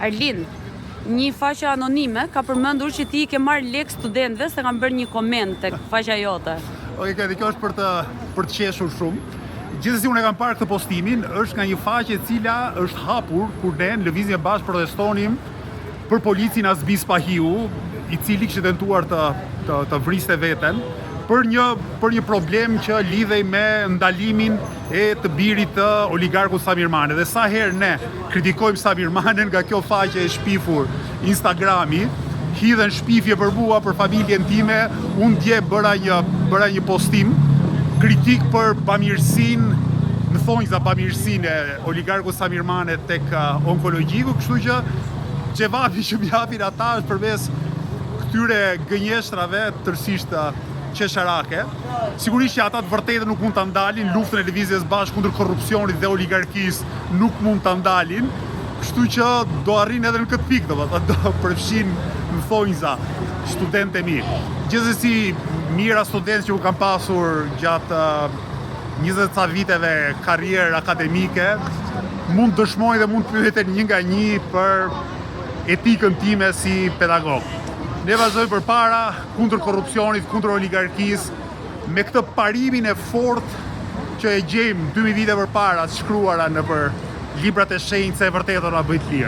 Arlin, një faqe anonime ka përmendur që ti ke marrë lek studentëve se kanë bërë një koment tek faqja jote. Okej, dhe kjo është për të qeshur shumë. Gjithsesi unë e kam parë këtë postimin, është nga një faqe e cila është hapur kur ne në lëvizje bashkë protestonim për policin Azbis Pahiu, i cili kishte tentuar të vriste veten për një problem që lidhej me ndalimin e të birit të oligarkut Samir Mane. Dhe sa herë ne kritikojmë Samir Manen nga kjo faqe e shpifur Instagrami, hidhen shpifje për mua, për familjen time, unë dje bëra një postim kritik për bamirësinë, në thonjza bamirësinë e oligarkut Samir Mane tek onkologjiku, kështu që xhevapi që m'japin ata është përmes këtyre gënjeshtrave tërësisht qesharake. Sigurisht që ata të vërtetë nuk mund ta ndalin luftën e lëvizjes bashkë kundër korrupsionit dhe oligarkisë, nuk mund ta ndalin, kështu që do arrin edhe në këtë pikë, domethënë do përfshin në thonjza studentë e mirë. Gjithsesi, mira studentë që u kam pasur gjatë 20 ca viteve karrierë akademike, mund dëshmojnë dhe mund pyeten një nga një për etikën time si pedagog. Ne vazhdojmë përpara kundër korrupsionit, kundër oligarkisë, me këtë parimin e fortë që e gjejmë 2000 vite përpara të shkruara nëpër librat e shenjtë se e vërtetë do na bëj të lirë.